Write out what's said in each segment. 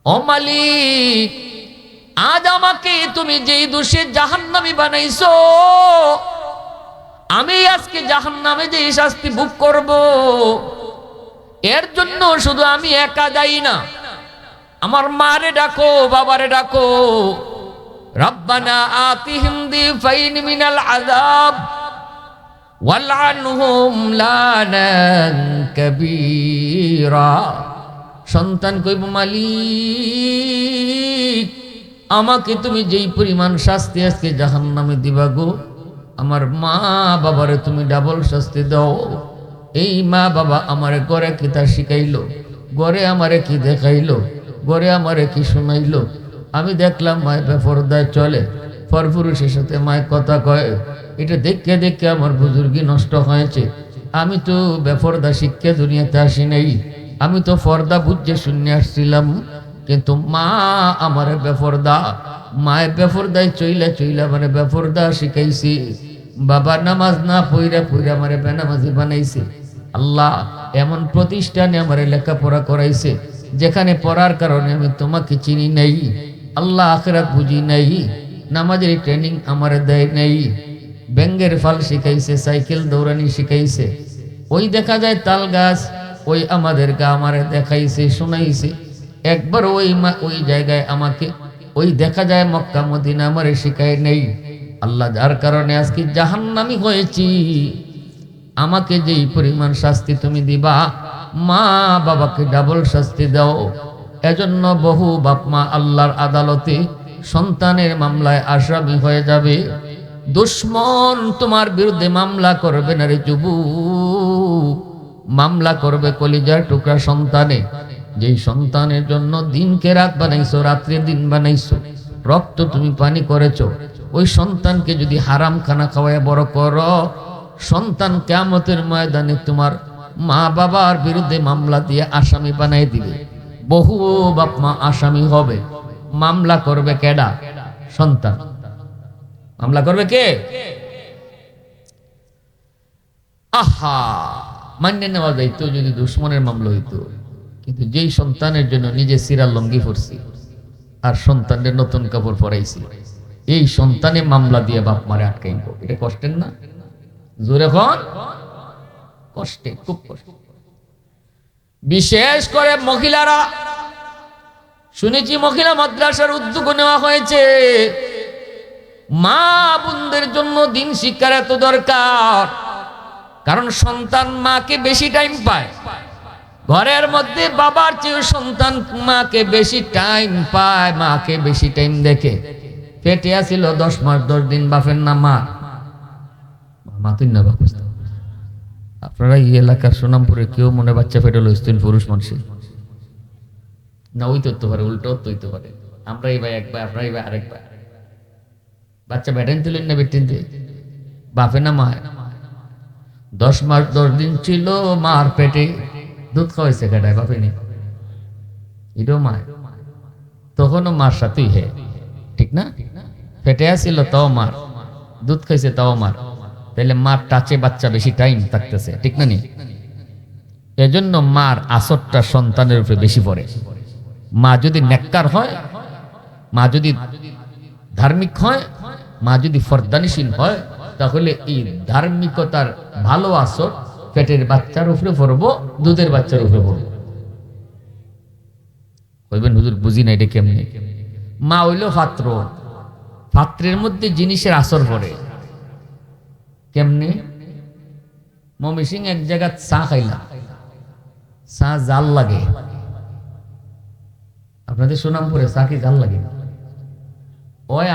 ও মালিক, আজ আমাকে তুমি যেই দোষে জাহান্নামী বানাইছো, আমি আজকে জাহান্নামে যে শাস্তি ভোগ করব, এর জন্য শুধু আমি একা যাই না, আমার মারে ডাকো, বাবারে ডাকো। রব্বানা আতিহিম দিফাইন মিনাল আযাব ওয়ালআনহুম লানান কাবীরা। সন্তান কইব, মালিক আমাকে তুমি যেই পরিমাণ শাস্তি আজকে জাহান্নামে দিবা গো, আমার মা বাবারে তুমি ডাবল শাস্তি দাও। এই মা বাবা আমারে ঘরে কি তা শিখাইলো, ঘরে আমারে কি দেখাইলো, ঘরে আমারে কি শুনাইলো। আমি দেখলাম মায় বেপরদায় চলে, পরপুরুষের সাথে মায় কথা কয়, এটা দেখে দেখে আমার বুজুর্গি নষ্ট হয়েছে। আমি তো বেপরদা শিক্ষা দুনিয়াতে আসি নাই, আমি তো পর্দা বুঝে শূন্য আসছিলাম, কিন্তু মা আমার বেপরদা, মায়ের বেপরদায় চইলা চইলা মানে বেপরদা শিখাইছি। বাবা নামাজ না পইরা পইরা আমারে বেনামাজি বানাইছে। আল্লাহ এমন প্রতিষ্ঠানে আমারে লেখাপড়া করাইছে যেখানে পড়ার কারণে আমি তোমাকে চিনি নাই, আল্লাহ আখিরাত বুঝি নাই, নামাজের ট্রেনিং আমারে দেয় নাই, ব্যাঙ্গের ফাল শিখাইছে, সাইকেল দৌড়ানি শিখাইছে। ওই দেখা যায় তাল গাছ, ওই আমাদেরকে আমারে দেখাইছে, শোনাইছে। একবার ওই জায়গায় আমাকে ওই দেখা যায় মক্কা মদিনা আমারে শিখায় নেই। আল্লাহ যার কারণে আজকে জাহান্নামী হয়েছি, আমাকে যেই পরিমাণ শাস্তি তুমি দিবা, মা বাবাকে ডাবল শাস্তি দাও। এজন্য বহু বাপ মা আল্লাহর আদালতে সন্তানের মামলায় আসামি হয়ে যাবে। দুশ্মন তোমার বিরুদ্ধে মামলা করবে না রে যুবক, মামলা করবে কলিজার টুকরা সন্তানে, যেই সন্তানের জন্য দিনকে রাত বানাইছো, রাত্রে দিন বানাইছো, রক্ত তুমি পানি করেছো। ওই সন্তানকে যদি হারাম খানা খাওয়ায় বড় করো, সন্তান কিয়ামতের ময়দানে তোমার মা বাবার বিরুদ্ধে মামলা দিয়ে আসামি বানাই দিবে। বহু বাপ মা আসামি হবে। মামলা করবে কেডা? সন্তান। মামলা করবে কে? আহা, মান্য নেওয়া যাইতো যদি দুশ্মনের মামলা হইতো, কিন্তু যেই সন্তানের জন্য নিজে সিরাল লঙ্গি পরছি আর সন্তানের নতুন কাপড় পরাইছি, এই সন্তানে মামলা দিয়ে বাপ মারে আটকাইব, এটা কষ্টের না? জোরে খন কষ্টে, খুব কষ্ট। বিশেষ করে মহিলারা, শুনেছি মহিলা মাদ্রাসার উদ্যোগ নেওয়া হয়েছে। মা বোনদের জন্য দিন শিক্ষার এত দরকার, কারণ সন্তান মাকে বেশি টাইম পায়। ঘরের মধ্যে বাবার চেয়ে সন্তান মাকে বেশি টাইম পায়, মাকে বেশি টাইম দেখে। পেটে আসিল 10 মাস 10 দিন বাপের না মা, মাতুন না বাপ। আপনারা এই এলাকার সুনামপুরে কেউ মনে বাচ্চা পেটে লইছেন পুরুষ মানুষের না? ওই তো পারে, উল্টো হইতে পারে। আমরা এই ভাই একবার, আপনারা এই ভাই আরেকবার। বাচ্চা বেটেন তুলেন না বেটেন দিয়ে? বাপে না মা? 10 মাস 10 দিন ছিল মার পেটে, দুধ খাওয়াইছে কেটায়? বাপে নেই, এটাও মা। তখনও মার সাথেই হে, ঠিক না? পেটে আসছিল তাও মার, দুধ খাইছে তাও মার, তাহলে মার টাচে বাচ্চা বেশি টাইম থাকতেছে, ঠিক না? নি এজন্য মার আসরটা সন্তানের উপরে বেশি পড়ে। মা যদি নেককার হয়, মা যদি ধার্মিক হয়, মা যদি ফরদানিশীল হয়, তাহলে এই ধার্মিকতার ভালো আসর পেটের বাচ্চার উপরে পড়বো, দুধের বাচ্চার উপরে পড়বো। কইবেন হুজুর বুঝি না এটা কেমনে? মা হইল পাত্র, পাত্রের মধ্যে জিনিসের আসর পড়ে কেমনে? মমি সিং এক জায়গা চা খাইলাম, চা জাল লাগে। আপনাদের সুনামপুরে চা কি জাল লাগে? ওই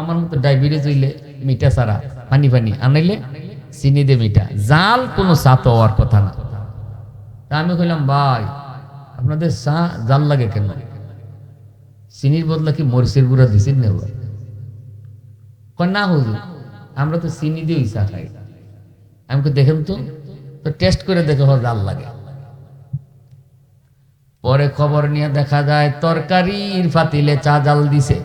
আমার মতো ডায়াবেটিস হইলে মিঠা ছাড়া পানি পানি আনাইলে চিনি দে মিঠা, জাল কোনো চা তো হওয়ার কথা না। তা আমি কইলাম, ভাই আপনাদের চা জাল লাগে কেন? চিনির বদলা কি মরিচের গুঁড়া দিছেন না? না হুজুর, আমরা তো চিনি দিয়ে চা খাই। আমাকে দেখেন তো টেস্ট করে দেখে জাল লাগে। পরে খবর নিয়ে দেখা যায় তরকারির পাতিলে চা জাল দিছে।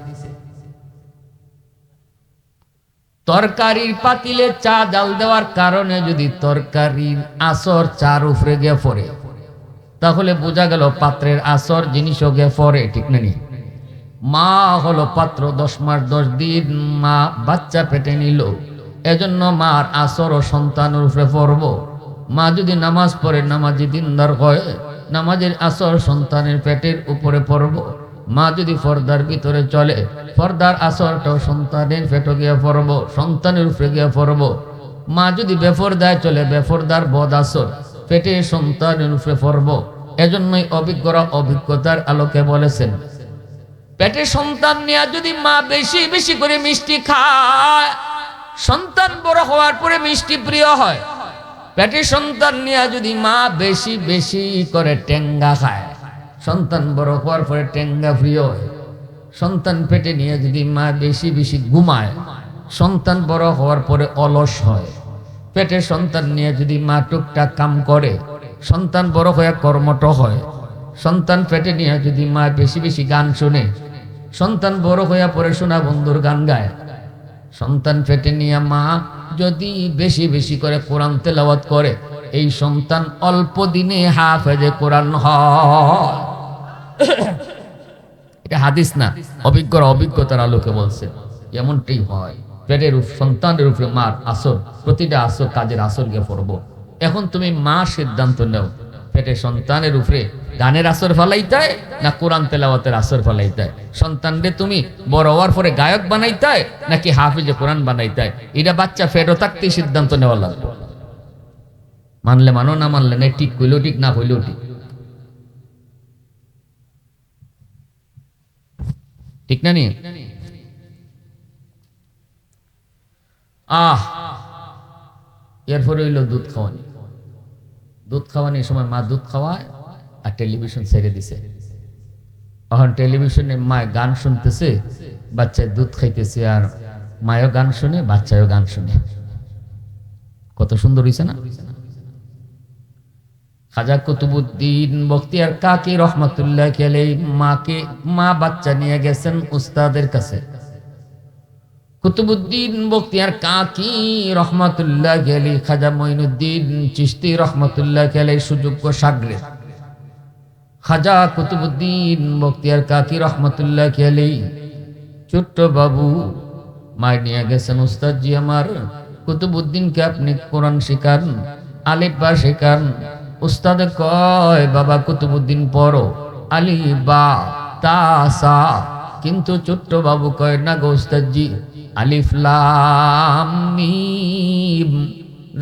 তরকারির পাতিলে চা জাল দেওয়ার কারণে যদি তরকারির আসর চার উপরে গিয়ে পড়ে, তাহলে বোঝা গেল পাত্রের আসর জিনিসও গে পরে, ঠিক না নি? মা হলো পাত্র, 10 মাস 10 দিন মা বাচ্চা পেটে নিল, এজন্য মার আসর ও সন্তানের উপরে পড়ব। মা যদি নামাজ পড়ে, নামাজি দিনদার হয়, নামাজের আসর সন্তানের পেটের উপরে পড়ব। মা যদি পর্দার ভিতরে চলে, পর্দার আসরটাও সন্তানের পেটে গিয়ে পড়ব, সন্তানের উপরে গিয়ে পড়ব। মা যদি বেপরদায় চলে, বেপরদার বদ আসর পেটে সন্তানের উপরে পড়ব। এজন্যই অভিজ্ঞরা অভিজ্ঞতার আলোকে বলেছেন, পেটে সন্তান নিয়ে যদি মা বেশি বেশি করে মিষ্টি খায়, সন্তান বড় হওয়ার পরে মিষ্টি প্রিয় হয়। পেটে সন্তান নিয়ে যদি মা বেশি বেশি করে টেঙ্গা খায়, সন্তান বড় হওয়ার পরে টেঙ্গা প্রিয় হয়। সন্তান পেটে নিয়ে যদি মা বেশি বেশি ঘুমায়, সন্তান বড় হওয়ার পরে অলস হয়। পেটে সন্তান নিয়ে যদি মা টুকটাক কাম করে, সন্তান বড় হয়ে কর্মঠ হয়। সন্তান পেটে নিয়ে যদি মা বেশি বেশি গান শুনে, সন্তান বড় হইয়া পরে শোনা বন্ধুর গান গায়। সন্তান পেটে নিয়ে মা যদি বেশি বেশি করে কোরআন তেলাওয়াত করে, এই সন্তান অল্প দিনে হাফেজে কোরআন হয়। এটা হাদিস না, অভিজ্ঞরা অভিজ্ঞতার আলোকে বলছে এমনটাই হয়। পেটের সন্তানের উপরে মার আসর, প্রতিটা আসর কাজের আসর গিয়ে পড়বো। এখন তুমি মা সিদ্ধান্ত নেও, পেটে সন্তানের উপরে গানের আসর ফেলাইতায় না কোরআন তেলাওয়াতের আসর ফেলাইতায়? সন্তানকে তুমি বড় হওয়ার পরে গায়ক বানাইতায় নাকি হাফিজে কোরআন বানাইতায়? এটা বাচ্চা ফেরো থাকতেই সিদ্ধান্ত নেওয়া লাগবে। মানলে মানো, না মানলে না, ঠিক কইলেও ঠিক, না কইলেও ঠিক। ঠিক না নি? এরপরে হইল দুধ খাওয়ানি। দুধ খাওয়ানির সময় মা দুধ খাওয়ায় আর টেলিভিশন ছেড়ে দিছে। এখন টেলিভিশনে মায় গান শুনতেছে, বাচ্চায় দুধ খাইতেছে, আর মায়ও গান শুনে, বাচ্চায়ও গান শুনে। কত সুন্দর হইছে না? খাজা কুতুবউদ্দিন বখতিয়ার কাকি রহমাতুল্লাহ আলাইহি মা বাচ্চা নিয়ে গেছেন উস্তাদের কাছে। কুতুবউদ্দিন বখতিয়ার কাকি রহমাতুল্লাহ আলাইহি খাজা মঈনুদ্দিন চিশতি রহমাতুল্লাহ আলাইহি সুযোগ্য শাগরেদ। খাজা কুতুবউদ্দিন বখতিয়ার কাকি রহমাতুল্লাহ আলাইহি ছোট্ট বাবু মায় নিয়ে গেছেন, উস্তাদজি আমার কুতুবউদ্দিনকে আপনি কোরআন শিখান, আলিফ বা শিখান। উস্তাদে কয়, বাবা কুতুবউদ্দিন পড়ো আলিফ বা তা সা। কিন্তু ছোট্ট বাবু কয়, না গো উস্তাদজি, আলিফ লাম মিম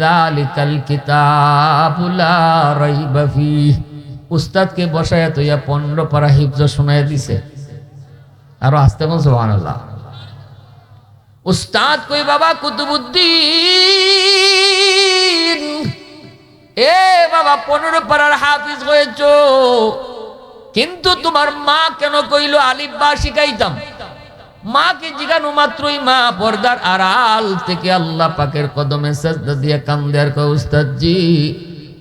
যালিকাল কিতাবু লা রাইবা ফিহ। উস্তাদকে বসায়া তৈয়া 15 পারা হিফজ শোনায় দিছে। আরো আস্তে বল সুবহানাল্লাহ। উস্তাদ কই, বাবা কুতুবউদ্দিন, এ বাবা 15 পারার হাফিজ হয়েছো, কিন্তু তোমার মা কেন কইলো আলিফ বা শিখাইতাম? মাকে জিজ্ঞানো মাত্রই মা পর্দার আড়াল থেকে আল্লাহ পাকের কদমে সাজদা দিয়ে কান্দে আর কয়, উস্তাদজি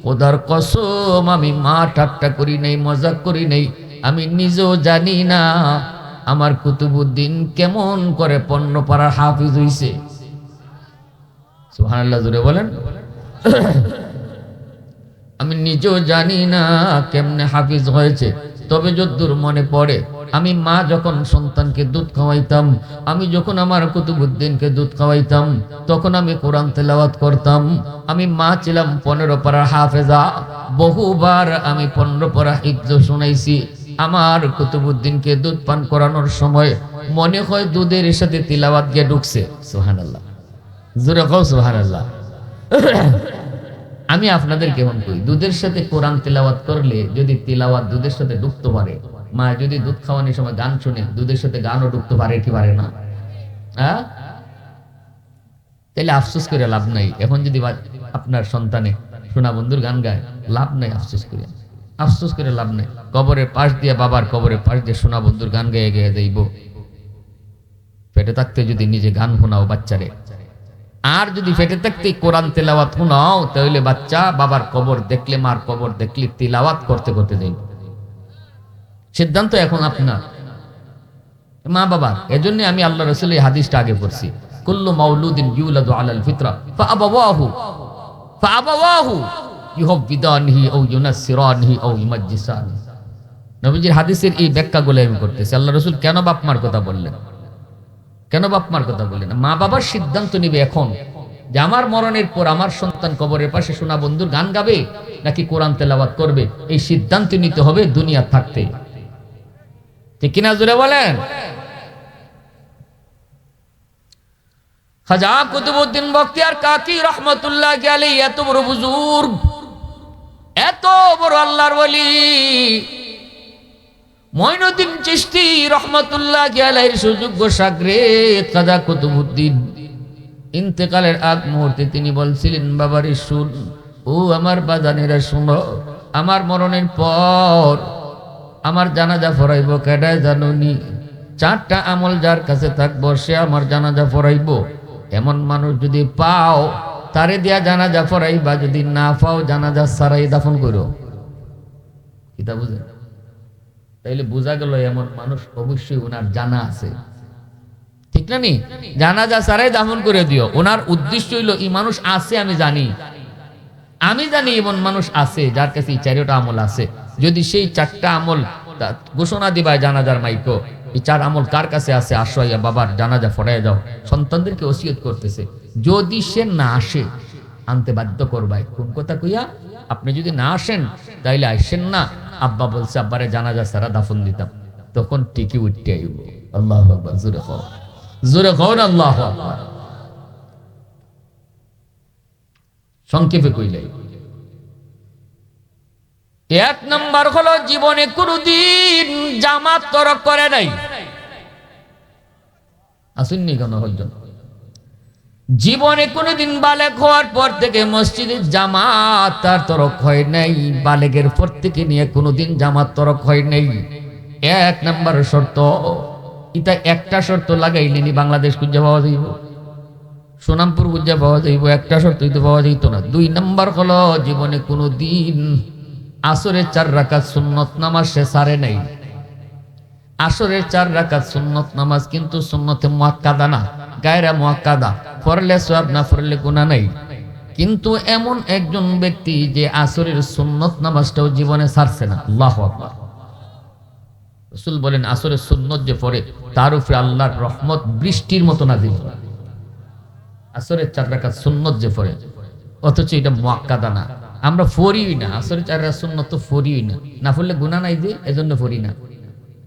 খোদার কসম আমি মা ঠাট্টা করি নাই, মজাক করি নাই, আমি নিজেও জানি না আমার কুতুবউদ্দিন কেমন করে 15 পারার হাফিজ হইছে। সুবহানাল্লাহ, জোরে বলেন। আমি নিজেও জানি না কেমনে হাফিজ হয়েছে। তবে যদ্দূর মনে পড়ে, আমি মা যখন সন্তানকে দুধ খাওয়াইতাম, আমি যখন আমার কুতুবউদ্দিনকে দুধ খাওয়াইতাম, তখন আমি কোরআন তেলাওয়াত করতাম। আমি মা ছিলাম 15 পারার হাফেজা, বহুবার আমি 15 পারা হিফজ শুনাইছি। আমার কুতুবউদ্দিনকে দুধ পান করানোর সময় মনে হয় দুধের সাথে তিলাওয়াত গিয়ে ঢুকছে। সুবহানাল্লাহ, জোরে কও সুবহানাল্লাহ। আমি আপনাদের কেমন কই, দুধের সাথে কোরআন তিলাওয়াত করলে যদি তিলাওয়াত দুধের সাথে ঢুকতে পারে, মা যদি দুধ খাওয়ানোর সময় গান শুনে, দুধের সাথে গানও ঢুকতে পারে কি পারে না? হ্যাঁ, তাহলে আফসোস করে লাভ নাই। এখন যদি আপনার সন্তানে শোনা বন্ধুর গান গায়, লাভ নাই, আফসোস করে লাভ নাই। কবরের পাশ দিয়ে, বাবার কবরের পাশ দিয়ে শোনা বন্ধুর গান গায়ে গেয়ে দেইব। পেটে থাকতে যদি নিজে গান শোনাও বাচ্চারে, আর যদি পেটে থাকতে কোরআন তেলাওয়াত শোনাও, তাহলে বাচ্চা বাবার কবর দেখলে, মার কবর দেখলে তিলাওয়াত করতে করতে দেইব। সিদ্ধান্ত এখন আপনার, মা বাবার। এজন্য আমি আল্লাহ রাসূলের হাদিসটা আগে পড়ছি, কুল্লু মাউলুদিন ইউলাদু আলাল ফিতরা ফাআবাওয়াহু ইউহাব্বিদানহি আও ইউনাসসিরানহি আও ইউমাজ্জিসানহি। নবীজির হাদিসের এই ব্যাখ্যাগুলো আমি করতেছি। আল্লাহ রাসূল কেন বাপ মার কথা বললেন, কেন বাপ মার কথা বললেন? মা বাবার সিদ্ধান্ত নিবে এখন যে আমার মরণের পর আমার সন্তান কবরের পাশে সোনা বন্ধুর গান গাবে নাকি কোরআন তেলাওয়াত করবে, এই সিদ্ধান্ত নিতে হবে দুনিয়া থাকতে। ঠিক কিনা জোরে বলেন? খাজা কুতুবউদ্দিন বখতিয়ার কাকি রহমতুল্লাহি আলাইহি এত বড় বুজুর্গ, এত বড় আল্লাহর ওলি মঈনুদ্দিন চিশতি রহমতুল্লাহি আলাইহির সুযোগ্য শাগরেদ খাজা কুতুবউদ্দিন ইন্তেকালের আগ মুহূর্তে তিনি বলছিলেন, বাবারে শুন, ও আমার বাজানেরা শুনো, আমার মরণের পর আমার জানাজা পড়াইব কেডায় জানুনি? 4টা আমল যার কাছে থাকবো সে আমার জানাজা পড়াইব। এমন মানুষ যদি পাও তারে দিয়া জানাজা পড়াইবা, যদি না পাও জানাজা সারাই দাফন করো। কিতা বুঝেন? তাইলে বোঝা গেল এমন মানুষ অবশ্যই ওনার জানা আছে, ঠিক না? নি জানাজা সারাই দাফন করে দিও। ওনার উদ্দেশ্য হইল এই মানুষ আছে, আমি জানি এমন মানুষ আছে যার কাছে এই 4টা আমল আছে। যদি সেই 4টা আমল ঘোষণা দিবায় জানাজার মাইকো, এই 4 আমল কার কাছে আছে, আসো ইয়া বাবার জানাজা পড়াইয়া যাও। সন্তানদেরকে ওসিয়ত করতেছে, যদি সে না আসে আনতে বাধ্য করবাই। কোন কথা কইয়া? আপনি যদি না আসেন তাইলে আইসেন না। আব্বা বলছে আব্বারে জানাজা সারা দাফন দিতাম, তখন টিকি উঠতে আইব। আল্লাহু আকবার, জোরে কও, জোরে কও না আল্লাহু আকবার। সংক্ষেপে কইলাই, 1 নাম্বার হলো জীবনে কোনদিন জামাত তরক করে নাই। আসুননি কেন হইজন? জীবনে কোনদিন বালেগ হওয়ার পর থেকে মসজিদে জামাত তার তরক হয় নাই। বালেগের পর থেকে নিয়ে কোনদিন জামাত তরক হয় নাই। 1 নাম্বার শর্ত, এটা একটা শর্ত লাগাইলেনি বাংলাদেশ খুঁজে পাওয়া যাইব, সোনামপুর খুঁজে পাওয়া যাইব, একটা শর্ত হইতে পাওয়া যাইত না। 2 নাম্বার হলো জীবনে কোনদিন আসরের 4 রাকাত সুন্নত নামাজ সে সারে নাই। আসরের 4 রাকাত সুন্নত নামাজ কিন্তু সুন্নতে মুআক্কাদা না, গায়রা মুআক্কাদা, পড়লে সওয়াব না পড়লে গুনাহ নাই। কিন্তু এমন একজন ব্যক্তি যে আসরের সুন্নত নামাজটাও জীবনে ছাড়ছে না। আল্লাহু আকবার। রাসূল বলেন আসরের সুন্নত যে পড়ে তার উপরে আল্লাহর রহমত বৃষ্টির মতো নাযিল হয়। আসরের 4 রাকাত সুন্নত যে পড়ে, অথচ এটা মুআক্কাদা না, আমরা পড়িই না। আসরের 4 রাকাত সুন্নত তো পড়িই না, না পড়লে গুনাহ নাই যে, এজন্য পড়ি না।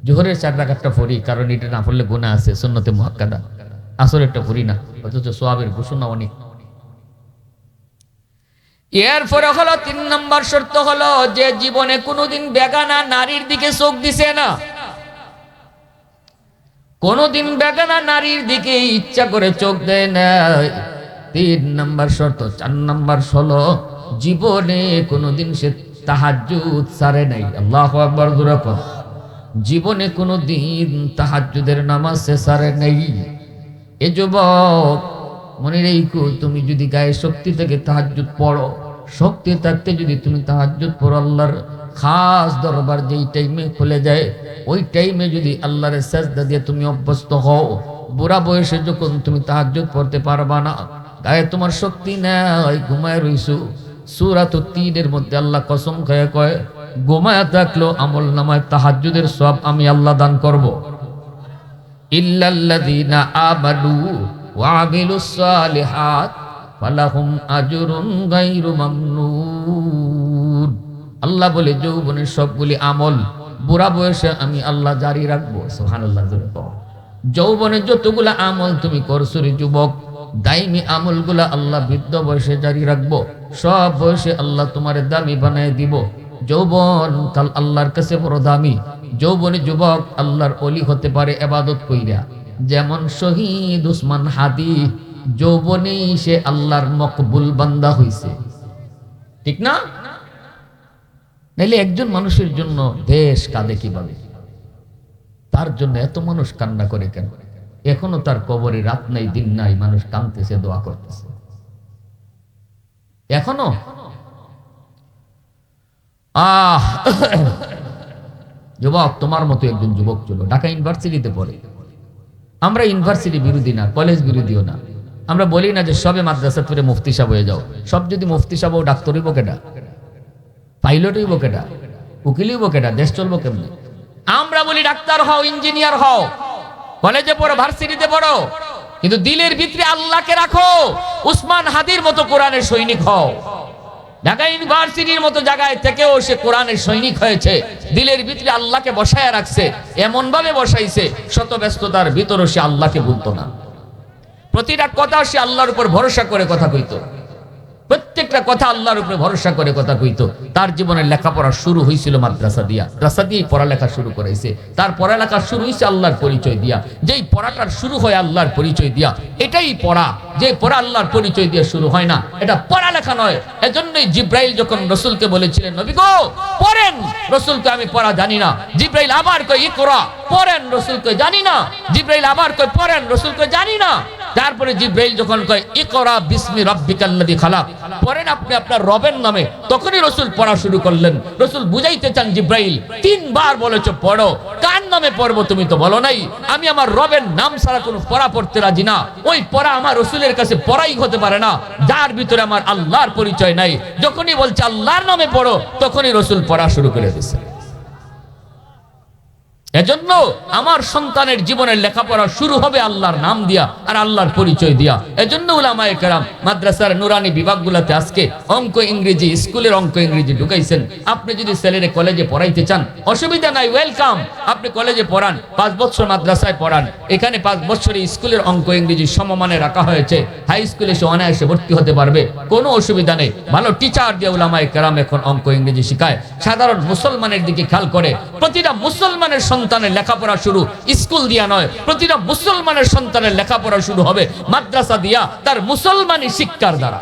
জোহরের 4 রাকাতটা পড়ি কারণ এটা না পড়লে গুনাহ আছে, সুন্নতে মুআক্কাদা। আসরেরটা পড়ি না, অথচ সওয়াবের ঘোষণা অনেক। এরপরে হলো 3 নাম্বার শর্ত হলো যে জীবনে কোনোদিন বেগানা নারীর দিকে চোখ দিছে না, কোনোদিন বেগানা নারীর দিকে ইচ্ছা করে চোখ দেয় না। 3 নাম্বার শর্ত। 4 নাম্বার হলো জীবনে কোনোদিন সে তাহাজ্জুদ ছাড়ে নাই। আল্লাহু আকবার, জোরে কর। জীবনে কোনোদিন তাহাজ্জুদের নামাজ সে ছাড়ে নাই। এ যুবক মনে রেখো, তুমি যদি গায়ে শক্তি থেকে তাহাজ্জুদ পড়ো, শক্তি থাকতে যদি তুমি তাহাজ্জুদ পড়ো, আল্লাহর খাস দরবার যেই টাইমে খুলে যায়, ওই টাইমে যদি আল্লাহর সাজদা দিয়ে তুমি অভ্যস্ত হও, বুড়া বয়সে যখন তুমি তাহাজ্জুদ পড়তে পারবা না, গায়ে তোমার শক্তি নাই, ঘুমায় রইছো, সূরাতুত তিনের মধ্যে আল্লাহ কসম খেয়ে কয়, ঘুমায় থাকলো আমল নামায় তাহাজ্জুদের সওয়াব আমি আল্লাহ দান করব। ইল্লাল্লাযীনা আমানু ওয়া আমিলুস সালিহাত ফালাহুম আজরুন গায়রু মামনুন। আল্লাহ বলে যৌবনের সবগুলি আমল বুড়া বয়সে আমি আল্লাহ জারি রাখবো। সুবহানাল্লাহ। যৌবনে যতগুলা আমল তুমি করছো রে যুবক, দাইমি আমলগুলা আল্লাহ বৃদ্ধ বয়সে জারি রাখবো। সব বয়সে আল্লাহ তোমার দামি বানায় দিব। যৌবন কাল আল্লাহর কাছে বড় দামি। যৌবনে যুবক আল্লাহর ওলি হতে পারে ইবাদত কইরা, যেমন শহীদ উসমান হাদি যৌবনেই সে আল্লাহর মকবুল বান্দা হইছে, ঠিক না? নাইলে একজন মানুষের জন্য দেশ কাঁদে কিভাবে? তার জন্য এত মানুষ কান্না করে কেন? এখনো তার কবরে রাত নাই দিন নাই মানুষ কাঁদতেছে, দোয়া করতেছে এখনো। যুবক, তোমার মতো একজন যুবক ছিল, ঢাকা ইউনিভার্সিটিতে পড়ে। আমরা ইউনিভার্সিটি বিরোধী না, কলেজ বিরোধীও না। আমরা বলি না যে সবে মাদ্রাসা পড়ে মুফতি সাহেব হয়ে যাও। সব যদি মুফতি সাহেব ডাক্তার হইব কেডা? পাইলট হইব কেটা, উকিল হইব কেটা, দেশ চলবো কেমনি? আমরা বলি ডাক্তার হও, ইঞ্জিনিয়ার হও, কলেজে পড়ো, ভার্সিটিতে পড়ো, কিন্তু দিলের ভিতরে আল্লাহকে রাখো। উসমান হাদির মতো কোরআনের সৈনিক হও। ঢাকা ইউনিভার্সিটির মতো জায়গায় থেকেও সে কোরআনের সৈনিক হয়েছে, দিলের ভিতরে আল্লাহকে বসায় রাখছে, এমন ভাবে বসাইছে শত ব্যস্ততার ভিতরও সে আল্লাহকে ভুলতো না। প্রতিটা কথা সে আল্লাহর উপর ভরসা করে কথা কইতো, প্রত্যেকটা কথা আল্লাহর উপরে ভরসা করে কথা কইতো। তার জীবনের লেখাপড়া শুরু হয়েছিল মাদ্রাসা দিয়া, মাদ্রাসা দিয়ে পড়ালেখা শুরু করাইছে। তার পড়ালেখা শুরু হয়েছে আল্লাহর পরিচয় দিয়া। যেই পড়াটার শুরু হয় আল্লাহর পরিচয় দিয়া, এটাই পড়া। যে পড়া আল্লাহর পরিচয় দিয়ে শুরু হয় না, এটা পড়ালেখা নয়। এজন্যই জিব্রাইল যখন রসুলকে বলেছিলেন, নবী গো পড়েন, রসুলকে আমি পড়া জানি না। জিব্রাইল আবার কই ইকরা, পড়েন, রসুলকে জানি না। জিব্রাইল আবার কই পড়েন, রসুলকে জানি না। তারপরে জিব্রাইল যখন কয় ইকরা বিসমি রাব্বিকাল্লাযী খালাক, পড়েন আপনি আপনার রবের নামে, তখনই রসুল পড়া শুরু করলেন। রসুল বুঝাইতে চান জিব্রাইল, তিনবার বলেছো পড়ো, কার নামে পড়বো তুমি তো বলো নাই। আমি আমার রবের নাম ছাড়া কোনো পড়া পড়তে রাজি না। ওই পড়া আমার রসুলের কাছে পড়াই হতে পারে না যার ভিতরে আমার আল্লাহর পরিচয় নাই। যখনই বলছে আল্লাহর নামে পড়ো, তখনই রসুল পড়া শুরু করে দিয়েছে। এজন্য আমার সন্তানের জীবনের লেখাপড়া শুরু হবে আল্লাহর নাম দিয়া আর আল্লাহর পরিচয় দিয়া। এজন্য উলামায়ে কেরাম মাদ্রাসার নুরানি বিভাগগুলোতে আজকে অঙ্ক ইংরেজি, স্কুলের অঙ্ক ইংরেজি ঢুকাইছেন। আপনি যদি ছেলেরে কলেজে পড়াইতে চান, অসুবিধা নাই, ওয়েলকাম। আপনি কলেজে পড়ান, 5 বছর মাদ্রাসায় পড়ান, এখানে 5 বছরে স্কুলের অঙ্ক ইংরেজি সমমানে রাখা হয়েছে। হাই স্কুলে সে অনায়াসে ভর্তি হতে পারবে, কোনো অসুবিধা নেই। ভালো টিচার দিয়ে উলামায়ে কেরাম এখন অঙ্ক ইংরেজি শিখায়। সাধারণ মুসলমানের দিকে খেয়াল করে, প্রতিটা মুসলমানের সন্তানের লেখাপড়া শুরু স্কুল দিয়া নয়, প্রতিটা মুসলমানের সন্তানের লেখাপড়া শুরু হবে মাদ্রাসা দিয়া, তার মুসলমানি শিক্ষার দ্বারা।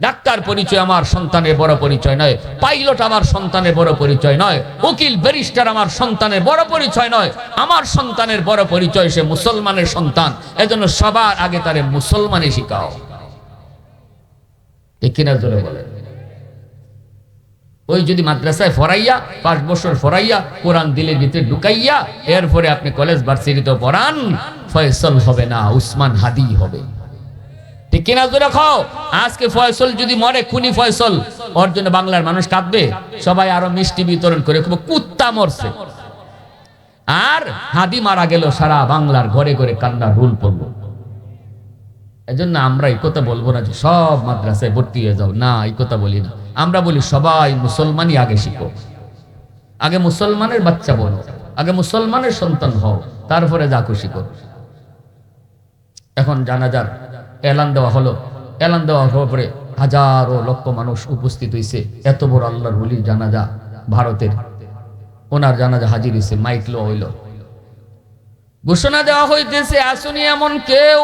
ডাক্তার পরিচয় আমার সন্তানের বড় পরিচয় নয়, পাইলট আমার সন্তানের বড় পরিচয় নয়, উকিল ব্যারিস্টার আমার সন্তানের বড় পরিচয় নয়। আমার সন্তানের বড় পরিচয় সে মুসলমানের সন্তান। এজন্য সবার আগে তারে মুসলমানি শিখাও। ঠিক কিনা জোরে বলেন? ওই যদি মাদ্রাসায় ফরাইয়া 5 বছর ফরাইয়া কোরআন দিলের ভিতরে ঢুকাইয়া এরপরে আপনি কলেজ ভার্সিটিতে পড়ান, ফয়সল হবে না, উসমান হাদি হবে। ঠিক কিনা জোরে খাও? আজকে ফয়সল যদি মরে, খুনি ফয়সল, ওর জন্য বাংলার মানুষ কাঁদবে, সবাই আরো মিষ্টি বিতরণ করে, কুত্তা মরছে। আর হাদি মারা গেল, সারা বাংলার ঘরে ঘরে কান্নার রুল পড়লো। এজন্য আমরা এই কথা বলবো না যে সব মাদ্রাসায় ভর্তি হয়ে যাও, না, এই কথা বলি না। আমরা বলি সবাই মুসলমানই আগে শিখো, আগে মুসলমানের বাচ্চা বলো, আগে মুসলমানের সন্তান হও, তারপরে যা খুশি করো। এখন জানাজার এলান দেওয়া হলো, এলান দেওয়া হওয়ার পরে হাজারো লক্ষ মানুষ উপস্থিত হয়েছে। এত বড় আল্লাহর ওলির জানাজা, ভারতের, ওনার জানাজা হাজির হয়েছে, মাইক লো হইল, ঘোষণা দেওয়া হইতেছে, আসুনি এমন কেউ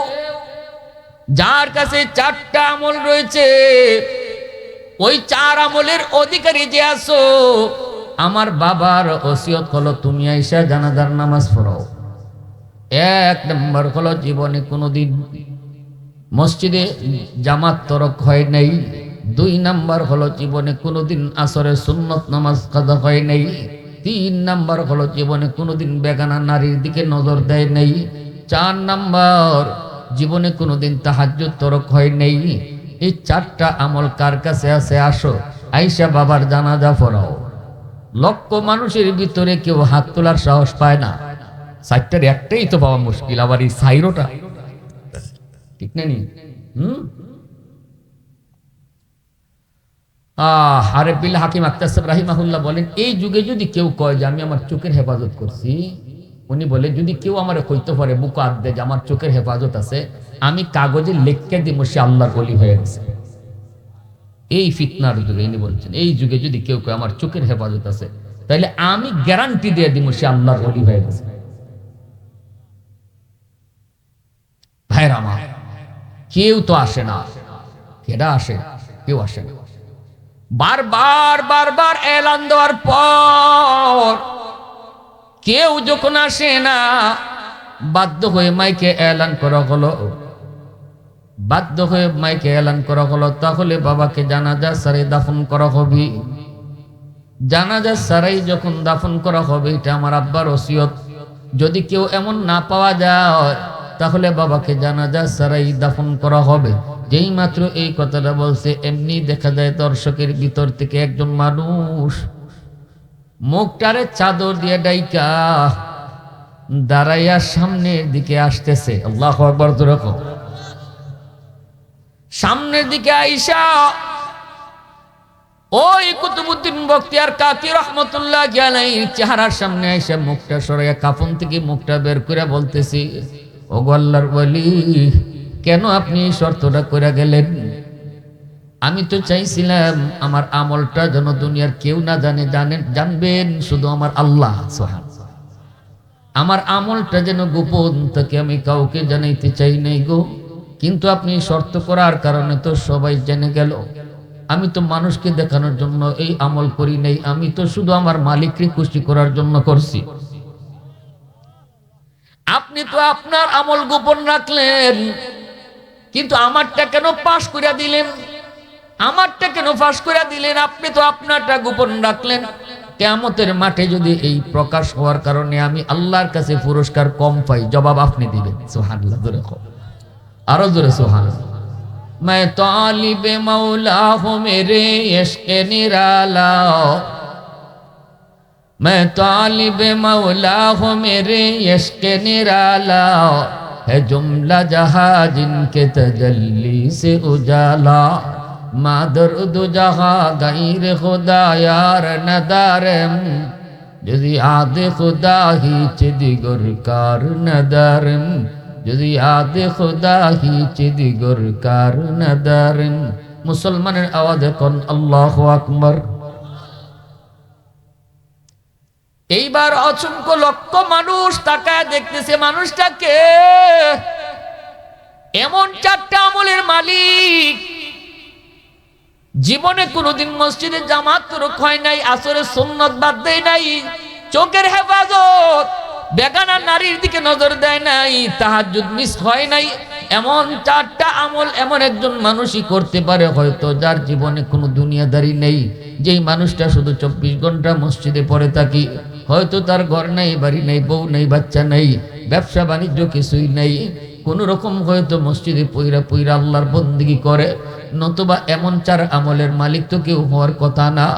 যার কাছে 4টা আমল রয়েছে, ওই 4 আমলের অধিকারী যে আছো, আমার বাবার ওসিয়ত হলো তুমি আইসা জানাজার নামাজ পড়াও। 1 নম্বর হলো জীবনে কোনোদিন মসজিদে জামাত তরক হয় নাই। 2 নম্বর হলো জীবনে কোনোদিন আসরের সুন্নত নামাজ কাজা হয় নাই। 3 নম্বর হলো জীবনে কোনোদিন বেগানা নারীর দিকে নজর দেয় নাই। 4 নম্বর জীবনে কোনোদিন তাহাজ্জুদ তরক হয় নাই। এই 4টা আমল কার কাছে আছে? আসো, আইসা বাবার জানাজা পড়াও। লক্ষ মানুষের ভিতরে কেউ হাত তোলার সাহস পায় না। 4টার একটাই তো পাওয়া মুশকিল, আবার এই 4টা, ঠিক না? আরেফ বিল্লাহ হাকিম আখতার সাহেব রাহিমাহুল্লাহ বলেন, এই যুগে যদি কেউ কয় যে আমি আমার চোখের হেফাজত করছি, উনি বলে যদি কেউ আমার কইতে পারে বুকে হাত দেয় যে আমার চোখের হেফাজত আছে, আমি কাগজে লিখে দিব সে আল্লাহর ওলি হয়ে গেছে। এই ফিতনার যুগে ইনি বলছেন, এই যুগে যদি কেউ কয় আমার চোখের হেফাজত আছে, তাহলে আমি গ্যারান্টি দিয়ে দিব সে আল্লাহর ওলি হয়ে গেছে। ভাইরা আমার, কেউ তো আসে না, কেডা আসে? কেউ আসে না। বারবার বারবার এলান দেওয়ার পর কেউ যখন আসে না, বাধ্য হয়ে মাইকে এলান করা হলো, বাধ্য হয়ে মাইকে এলান করা হলো, তাহলে বাবাকে জানাজা সারাই দাফন করা হবে। জানাজা সারাই যখন দাফন করা হবে, এটা আমার আব্বার ওসিয়ত, যদি কেউ এমন না পাওয়া যায় তাহলে বাবাকে জানাজা সারাই দাফন করা হবে। যেই মাত্র এই কথাটা বলছে এমনি দেখা যায় দর্শকের ভিতর থেকে একজন মানুষ মুখটারে চাদর দিয়ে ডাইকা দাঁড়াইয়া সামনের দিকে আসতেছে। আল্লাহু আকবার। সামনের দিকে আইসা ওই কুতুবউদ্দিন বখতিয়ার কাকি রহমতুল্লাহ আলাইহির চেহারার সামনে আইসা মুখটা সরাইয়া কাফন থেকে মুখটা বের করে বলতেছি, ওগো আল্লাহর ওলি, কেন আপনি এই শর্তটা করে গেলেন? আমি তো চাইছিলাম আমার আমলটা যেন দুনিয়ার কেউ না জানবেন শুধু আমার আল্লাহ সুবহানাল্লাহ। আমার আমলটা যেন গোপন থাকে, আমি কাউকে জানাইতে চাই নাই গো। কিন্তু আপনি শর্ত করার কারণে তো সবাই জেনে গেল। আমি তো মানুষকে দেখানোর জন্য এই আমল করি নাই, আমি তো শুধু আমার মালিককে খুশি করার জন্য করছি। আপনি তো আপনার আমল গোপন রাখলেন, কিন্তু আমারটা কেন পাশ করে দিলেন? আমারটা কেন ফাঁস করে দিলেন? আপনি তো আপনারটা গোপন রাখলেন। কিয়ামতের মাঠে যদি এই প্রকাশ হওয়ার কারণে আমি আল্লাহর কাছে পুরস্কার কম পাই, জবাব আপনি দিবেন। সুবহানাল্লাহ। জোরে কও, আরো জোরে সুবহানাল্লাহ। मैं तालिब मौला हूँ मेरे इश्क़ निराला, मैं तालिब मौला हूँ मेरे इश्क़ निराला, है जुमला जहाँ जिनके तजल्ली से उजाला, मादर दो जहाँ गैर खुदा यार नदारम, यदि आदे खुदा ही चिदिगर कार नदारम, যদি আদে খোদা হি চিদিগর কার নাদারিন। মুসলমানের আওয়াজে কোন আল্লাহু আকবার। এইবার অসংখ্য লক্ষ মানুষ তাকায় দেখতেছে মানুষটাকে। এমন চারটা আমলের মালিক, জীবনে কোনোদিন মসজিদে জামাত হয় নাই, আসরের সুন্নত বাদ দেয় নাই, চোখের হেফাজত, বেগানা নারীর দিকে নজর দেয় নাই, তাহাজ্জুদ মিস হয় নাই। এমন চারটা আমল এমন একজন মানুষই করতে পারে হয়তো যার জীবনে কোনো দুনিয়াদারি নেই। যেই মানুষটা শুধু 24 ঘন্টা মসজিদে পড়ে থাকি, হয়তো তার ঘর নাই, বাড়ি নাই, বউ নাই, বাচ্চা নাই, ব্যবসা বাণিজ্য কিছুই নেই, কোন রকম হয়তো মসজিদে পইরা পইরা আল্লাহর বন্দেগী করে। নতুবা এমন চার আমলের মালিক তো কেউ হওয়ার কথা না।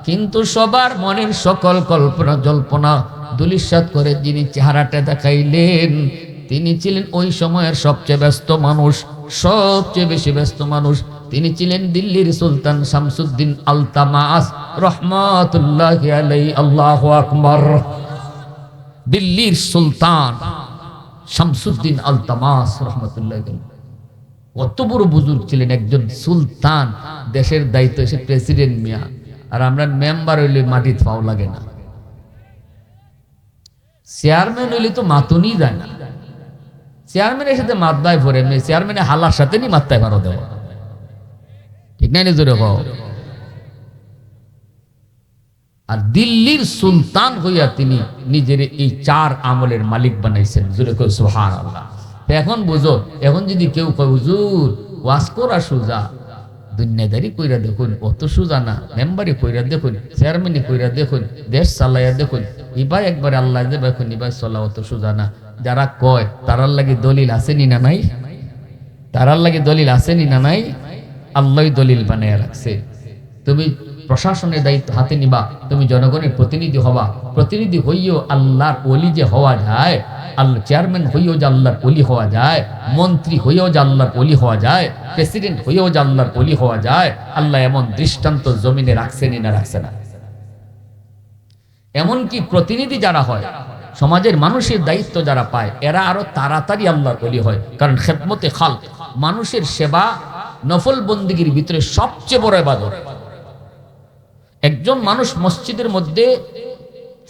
কিন্তু সবার মনের সকল কল্পনা জল্পনা দুলিশাত করে যিনি চেহারাটা দেখাইলেন, তিনি ছিলেন ওই সময়ের সবচেয়ে ব্যস্ত মানুষ, সবচেয়ে বেশি ব্যস্ত মানুষ। তিনি ছিলেন দিল্লির সুলতান শামসুদ্দিন আলতামাস রহমাতুল্লাহি আলাইহি। আল্লাহু আকবার। দিল্লির সুলতান শামসুদ্দিন আলতামাস রহমাতুল্লাহি আলাইহি কত বড় বুজুর্গ ছিলেন, একজন সুলতান, দেশের দায়িত্ব এসে প্রেসিডেন্ট মিয়া। আর আমরা মেম্বার হইলে মাটির পাও লাগে না, চেয়ারম্যান হইলে তো মাতুনি যায় না। চেয়ারম্যানের সাথে মাত্রায় ভরে, চেয়ারম্যানের হালার সাথে নি মাত্রায় ভারো দেওয়া, ঠিক নাই? জোরে কও। আর দিল্লির সুলতান হইয়া তিনি নিজের এই চার আমলের মালিক বানাইছেন। জোরে কও সুবহানাল্লাহ। এখন বুঝো, এখন যদি কেউ কয় হুজুর ওয়াজ করা সোজা, দুনিয়াদারি কইরা দেখুন অত সোজা না, মেম্বারি কইরা দেখুন, চেয়ারম্যানি কইরা দেখুন, দেশ চালাইয়া দেখুন, এবার একবার আল্লাহ যে দেখুন এবার চলা অত সোজা না। যারা কয় তারার লাগে দলিল আসেনি না নাই? তারার লাগে দলিল আসেনি না নাই? আল্লাহই দলিল বানাইয়া রাখছে। তুমি প্রশাসনের দায়িত্ব হাতে নিবা, তুমি জনগণের প্রতিনিধি হবা। প্রতিনিধি হইও আল্লাহর ওলি যে হওয়া যায়, আল্লাহ চেয়ারম্যান হইও যে আল্লাহর ওলি হওয়া যায়, মন্ত্রী হইও যে আল্লাহর ওলি হওয়া যায়, প্রেসিডেন্ট হইও যে আল্লাহর ওলি হওয়া যায়। আল্লাহ এমন দৃষ্টান্ত জমিনে রাখছেনি না রাখছে না? এমনকি প্রতিনিধি যারা হয়, সমাজের মানুষের দায়িত্ব যারা পায়, এরা আরো তাড়াতাড়ি আল্লাহর ওলি হয়। কারণ খেদমতে খালক, মানুষের সেবা নফল বন্দেগীর ভিতরে সবচেয়ে বড় ইবাদত। একজন মানুষ মসজিদের মধ্যে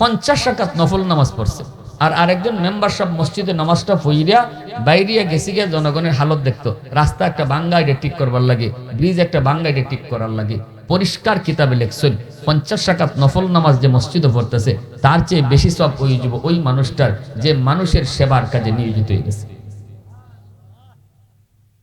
50 রাকাত নফল নামাজ পড়ছে, আর আরেকজন মেম্বার সাহেব মসজিদের নামাজটা পইরা বাইরিয়া গেছি গিয়ে জনগণের হালত দেখতো। রাস্তা একটা ভাঙ্গা এটা ঠিক করবার লাগে, ব্রিজ একটা ভাঙ্গা এটা ঠিক করার লাগে। পরিষ্কার কিতাবে লেখছেন 50 রাকাত নফল নামাজ যে মসজিদে পড়তেছে তার চেয়ে বেশি সওয়াব ওই মানুষটার যে মানুষের সেবার কাজে নিয়োজিত হয়ে গেছে।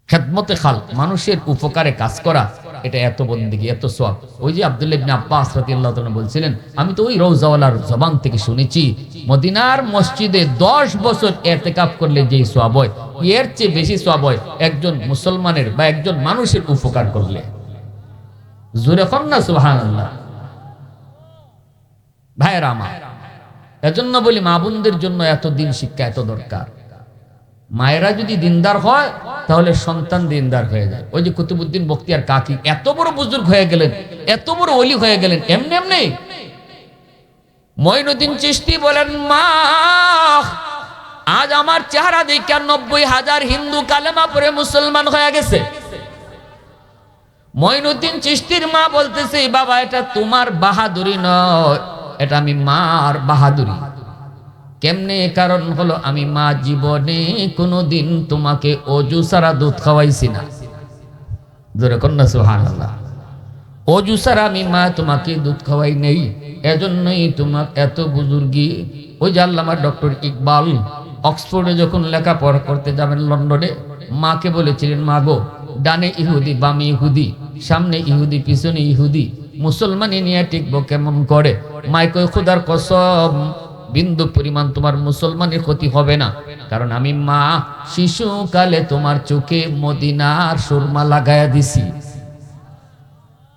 খেদমতে খাল, মানুষের উপকারে কাজ করা, এটা এত বন্দেগী, এত সওয়াব। ওই যে আব্দুল্লাহ ইবনে আব্বাস রাদিয়াল্লাহু তাআলা বলছিলেন, আমি তো ওই রওজাওয়ালার জবান থেকে শুনেছি মদিনার মসজিদে 10 বছর ইতিকাফ করলে যেই সওয়াব হয়, এর চেয়ে বেশি সওয়াব হয় একজন মুসলমানের বা একজন মানুষের উপকার করলে। জোরে কোন না সুবহানাল্লাহ। ভাইরা আমার, এজন্য বলি মা বোনদের জন্য এত দিন শিক্ষা এত দরকার। মায়েরা যদি দিনদার হয় তাহলে সন্তান দিনদার হয়ে যায়। ওই যে কুতুবউদ্দিন বখতিয়ার কাকি এত বড় বুজুর্গ হয়ে গেলেন, এত বড় ওলি হয়ে গেলেন এমনি এমনি। মঈনুদ্দিন চিশতি বলেন, মা আজ আমার চেহারা দেখে 90,000 হিন্দু কালেমা পড়ে মুসলমান হয়ে গেছে। মঈনুদ্দিন চিশতির মা বলতেছে, বাবা এটা তোমার বাহাদুরি নয়, এটা আমি মার বাহাদুরি। কেমনে? কারণ হলো আমি মা জীবনে কোনোদিন তোমাকে অজু ছাড়া দুধ খাওয়াইছি না। জোরে কন্যা সুবহানাল্লাহ। অজু ছাড়া আমি মা তোমাকে দুধ খাওয়াই নেই, এজন্যই তোমার এত বুজুর্গি। ওই যে আল্লামা ডক্টর ইকবাল অক্সফোর্ডে যখন লেখাপড়া করতে যাবেন লন্ডনে, মাকে বলেছিলেন, মা গো, ডানে ইহুদি বামে ইহুদি, সামনে ইহুদি পিছনে ইহুদি, মুসলমানি নিয়ে টিকবো কেমন করে? মাই কই, খোদার কসম বিন্দু পরিমাণ তোমার মুসলমানের ক্ষতি হবে না, কারণ আমি মা শিশুকালে তোমার চোখে মদিনার সুরমা লাগাইয়া দিছি।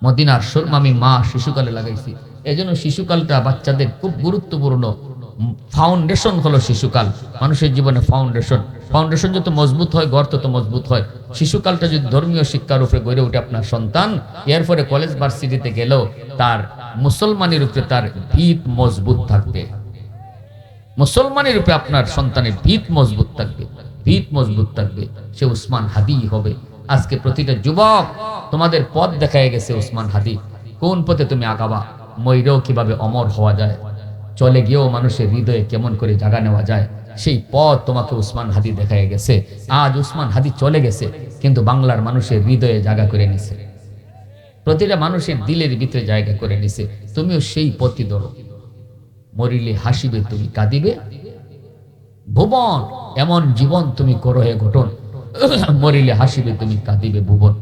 মদিনার সুরমা আমি মা শিশুকালে লাগাইছি। এজন্য শিশুকালটা বাচ্চাদের খুব গুরুত্বপূর্ণ ফাউন্ডেশন হলো শিশুকাল, মানুষের জীবনে ফাউন্ডেশন। ফাউন্ডেশন যত মজবুত হয় ঘর তত মজবুত হয়। শিশুকালটা যদি ধর্মীয় শিক্ষার উপরে গড়ে ওঠে আপনার সন্তান, এরপরে কলেজ ভার্সিটিতে গেলেও তার মুসলমানের উপরে তার ভিত মজবুত থাকবে। মুসলমানের উপরে আপনার সন্তানের ভিত মজবুত থাকবে, ভিত মজবুত থাকবে, সে উসমান হাদি হবে। আজকে প্রতিটা যুবক তোমাদের পথ দেখায় গেছে উসমান হাদি। কোন পথে তুমি আগাবা, মইরেও কিভাবে অমর হওয়া যায়, চলে গিয়েও মানুষের হৃদয়ে কেমন করে জায়গা নেওয়া যায়, সেই পথ তোমাকে উসমান হাদি দেখায় গেছে। আজ উসমান হাদি চলে গেছে, কিন্তু বাংলার মানুষের হৃদয়ে জায়গা করে নিছে, প্রতিটা মানুষের দিলের ভিতরে জায়গা করে নিছে। তুমিও সেই পথই ধরো। মরিলে হাসিবে তুমি কাঁদিবে ভুবন, এমন জীবন তুমি করো হে গঠন, মরিলে হাসিবে তুমি কাঁদিবে ভুবন।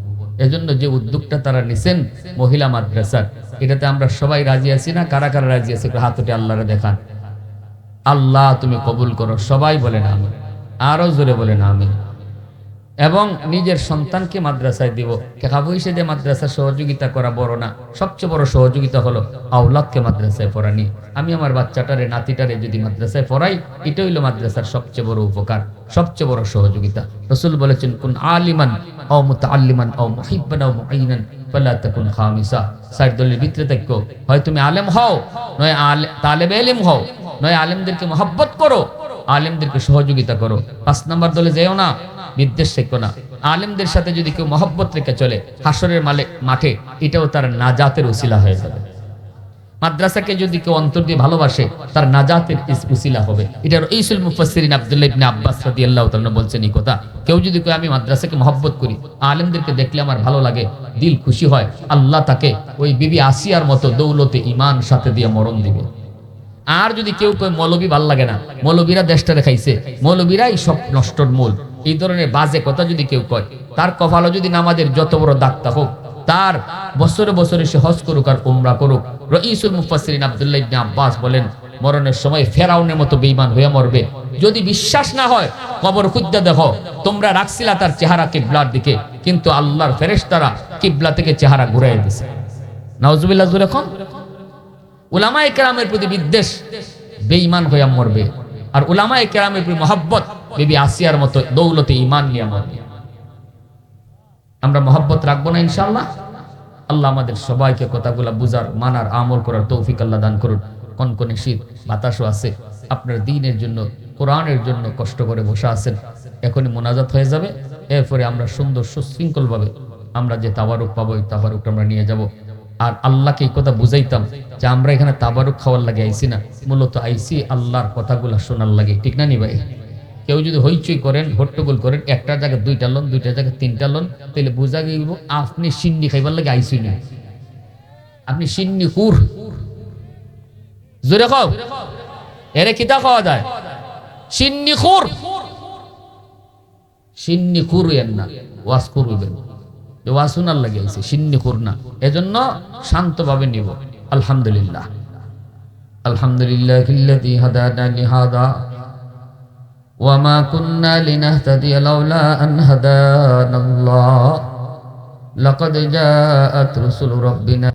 এজন্য যে উদ্যোগটা তারা নিছেন মহিলা মাদ্রাসার, এটাতে আমরা সবাই রাজি আছি না? কারা কারা রাজি আছে হাত উঠে আল্লাহরে দেখান। আল্লাহ তুমি কবুল করো, সবাই বলেন আমিন, আরো জোরে বলেন আমিন। এবং নিজের সন্তানকে মাদ্রাসায় দিব, টাকা পয়সা দিয়ে মাদ্রাসা সহযোগিতা করা বড় না, সবচেয়ে বড় সহযোগিতা হলো আওলাদকে মাদ্রাসায় পড়ানি। আমি আমার বাচ্চাটারে নাতিটারে যদি মাদ্রাসায় পড়াই, এটা হইল মাদ্রাসার সবচেয়ে বড় উপকার, সবচেয়ে বড় সহযোগিতা। রাসূল বলেছেন, কুন আলিমান আও মুতাআল্লিমান আও মুহিব্বান আও মুঈনান ফালা তাকুন খামিসা। চার দলের ভিতরে থাকো, হয় তুমি আলেম হও, নয় তালেবে ইলম হও, নয় আলেমদেরকে মহব্বত করো, আলেমদেরকে সহযোগিতা করো। 5 নাম্বার দলে যেও না, বিদ্বেষ শেখো না। আলেমদের সাথে যদি কেউ মহব্বত রেখে চলে হাসরের মাঠে, এটাও তার নাজাতের উসিলা হয়ে যাবে। মাদ্রাসাকে যদি কেউ অন্তর দিয়ে ভালোবাসে, তার নাজাতের উসিলা হবে। এটার রাইসুল মুফাসসিরিন আব্দুল্লাহ ইবনে আব্বাস রাদিয়াল্লাহু তাআলা বলছেন এই কথা। কেউ যদি কয় আমি মাদ্রাসাকে মহব্বত করি, আলেমদেরকে দেখলে আমার ভালো লাগে, দিল খুশি হয়, আল্লাহ তাকে ওই বিবি আসিয়ার মতো দৌলতে ঈমান সাথে দিয়ে মরণ দিবে। আর যদি কেউ কয় মৌলবী ভাল লাগে না, মৌলবীরা দেশটা দেখাইছে, মৌলবীরাই সব নষ্টর মূল, এই ধরনের বাজে কথা যদি কেউ কয়, তার কপালে যদি নামাজের যত বড় দাগটা হোক, তার বছরে বছরে সে হজ করুক আর উমরা করুক, রাইসুল মুফাসসিরিন আব্দুল্লাহ ইবনে আব্বাস বলেন মরণের সময় ফেরাউনের মতো বেঈমান হয়ে মরবে। যদি বিশ্বাস না হয় কবর খুঁজতে দেখো, তোমরা রাখছিলা তার চেহারা কিবলার দিকে, কিন্তু আল্লাহর ফেরেশতারা কিবলা থেকে চেহারা ঘুরাইয়া দিয়েছে। নাউজুবিল্লাহ জোরে কোন। উলামায়ে কেরামের প্রতি বিদ্বেষ, বেঈমান হয়ে মরবে। আর উলামায়ে কেরামের প্রতি মহব্বত, বিবি আসিয়ার মতো দৌলতে ঈমান নিয়ে মরবে। আমরা মহব্বত রাখবো না ইনশাআল্লাহ? আল্লাহ আমাদের সবাইকে কথাগুলা বুঝার, মানার, আমল করার তৌফিক আল্লাহ দান করুন। কনকনে শীত, বাতাসও আছে, আপনার দ্বীনের জন্য, কোরআনের জন্য কষ্ট করে বসে আছেন। এখনই মোনাজাত হয়ে যাবে, এরপরে আমরা সুন্দর সুশৃঙ্খলভাবে আমরা যে তাবারুক পাবো, এই তাবারুকটা আমরা নিয়ে যাব। আর আল্লাহকে এই কথা বুঝাইতাম যে আমরা এখানে তাবারুক খাওয়ার লাগে আইছি না, মূলত আইছি আল্লাহর কথাগুলা শোনার লাগে, ঠিক না নি ভাই? কেউ যদি হইচই করেন, হট্টগোল করেন, একটা জায়গায় 2টা লোন, 2টা জায়গায় 3টা লোন, তাহলে বোঝা গেল আপনি সিন্নি খাইবার লাগে আইসুই না, আপনি সিন্নি কুর। জোরে খাও, এরে কিতা খাওয়া যায়? সিন্নি খুর। সিন্নি খুর হইয়েন না, ওয়াজ খুর হইবেন। এ ওয়াসুনার লাগে আইছে সিন্নি খুরনা, এজন্য শান্তভাবে নিব। আলহামদুলিল্লাহ, আলহামদুলিল্লাহিল্লাযী হাদানা লিহাযা ওয়া মা কুন্না লিনাহতাদিয়া লাউলা আন হাদানাল্লাহ লাকাদ জাআত রুসুলু রাব্বিনা